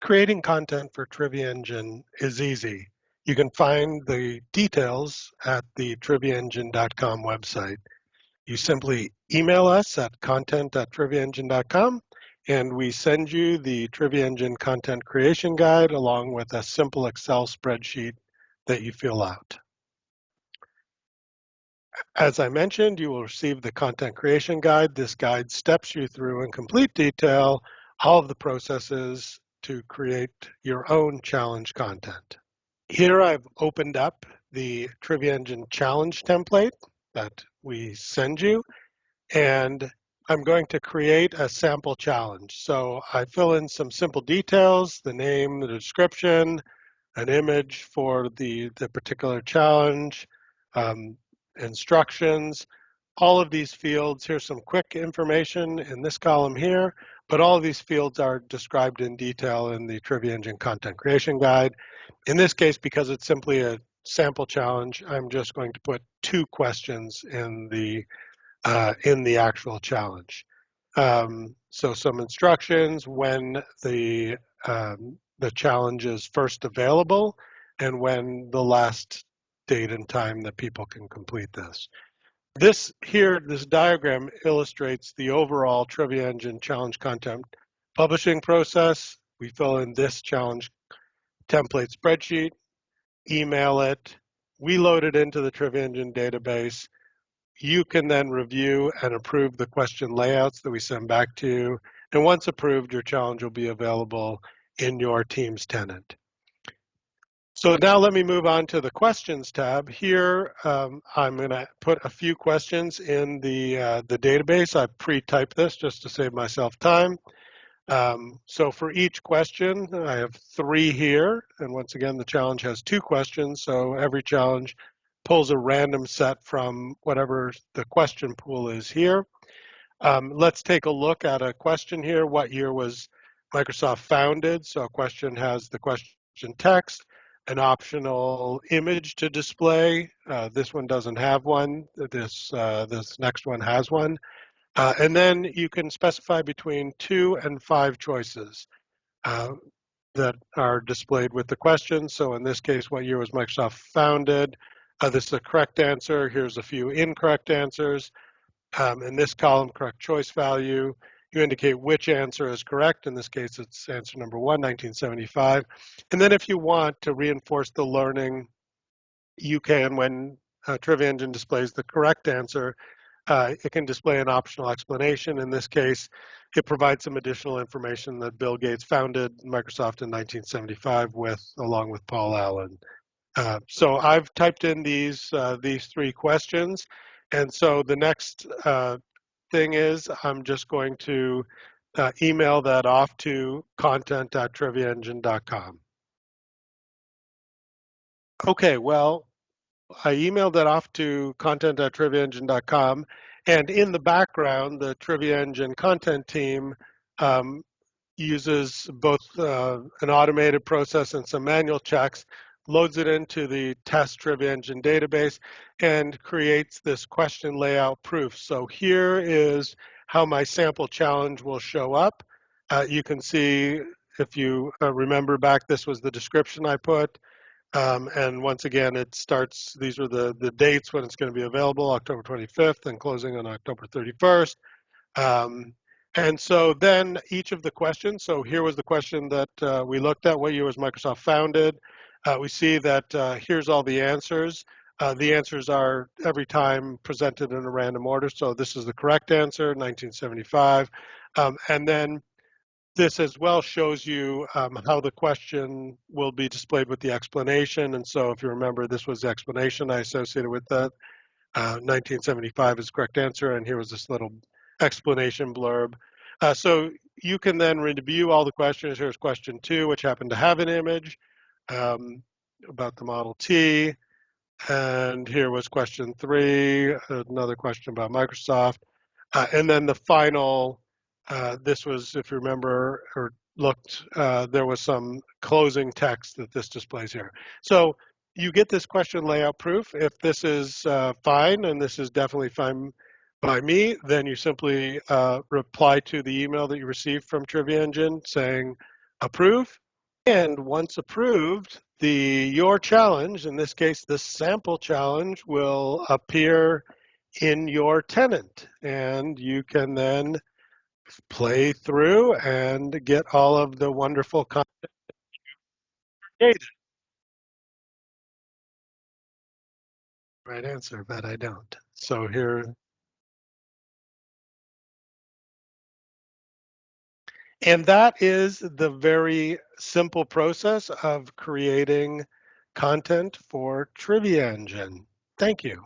Creating content for Trivia Engine is easy. You can find the details at the triviaengine.com website. You simply email us at content@triviaengine.com and we send you the Trivia Engine content creation guide along with a simple Excel spreadsheet that you fill out. As I mentioned, you will receive the content creation guide. This guide steps you through in complete detail all of the processes to create your own challenge content. Here I've opened up the Trivia Engine challenge template that we send you, and I'm going to create a sample challenge. So I fill in some simple details, the name, the description, an image for the particular challenge, instructions, all of these fields. Here's some quick information in this column here, but all of these fields are described in detail in the Trivia Engine Content Creation Guide. In this case, because it's simply a sample challenge, I'm just going to put 2 questions in the actual challenge. So some instructions when the challenge is first available and when the last date and time that people can complete this. This diagram illustrates the overall Trivia Engine challenge content publishing process. We fill in this challenge template spreadsheet, email it, we load it into the Trivia Engine database. You can then review and approve the question layouts that we send back to you. And once approved, your challenge will be available in your team's tenant. So now let me move on to the questions tab. Here, I'm going to put a few questions in the database. I've pre-typed this just to save myself time. So for each question, I have 3 here. And once again, the challenge has 2 questions. So every challenge pulls a random set from whatever the question pool is here. Let's take a look at a question here. What year was Microsoft founded? So a question has the question text, an optional image to display. This one doesn't have one. This next one has one. And then you can specify between 2 and 5 choices that are displayed with the question. So in this case, what year was Microsoft founded? This is the correct answer. Here's a few incorrect answers. In this column, correct choice value, you indicate which answer is correct. In this case, it's answer number 1, 1975. And then if you want to reinforce the learning, you can, when Trivia Engine displays the correct answer, it can display an optional explanation. In this case, it provides some additional information that Bill Gates founded Microsoft in 1975 along with Paul Allen. So I've typed in these 3 questions. And so the next thing is I'm just going to email that off to content@triviaengine.com. Okay, well, I emailed that off to content@triviaengine.com, and in the background, the Trivia Engine content team uses both an automated process and some manual checks, loads it into the test Trivia Engine database, and creates this question layout proof. So here is how my sample challenge will show up. You can see, if you remember back, this was the description I put. And once again, it starts, these are the dates when it's going to be available, October 25th and closing on October 31st. And so then each of the questions, so here was the question that we looked at, what year was Microsoft founded? We see that here's all the answers. The answers are every time presented in a random order. So this is the correct answer, 1975. And then this as well shows you how the question will be displayed with the explanation. And so if you remember, this was the explanation I associated with that. 1975 is the correct answer, and here was this little explanation blurb. So you can then review all the questions. Here's question 2, which happened to have an image about the Model T. And here was question 3, another question about Microsoft. And then the final, this was, if you remember or looked, there was some closing text that this displays here. So you get this question layout proof. If this is fine, and this is definitely fine by me, then you simply reply to the email that you received from Trivia Engine saying approve, And once approved, your challenge, in this case, the sample challenge, will appear in your tenant. And you can then play through and get all of the wonderful content created. Right answer, but I don't. So here, and that is the very simple process of creating content for Trivia Engine. Thank you.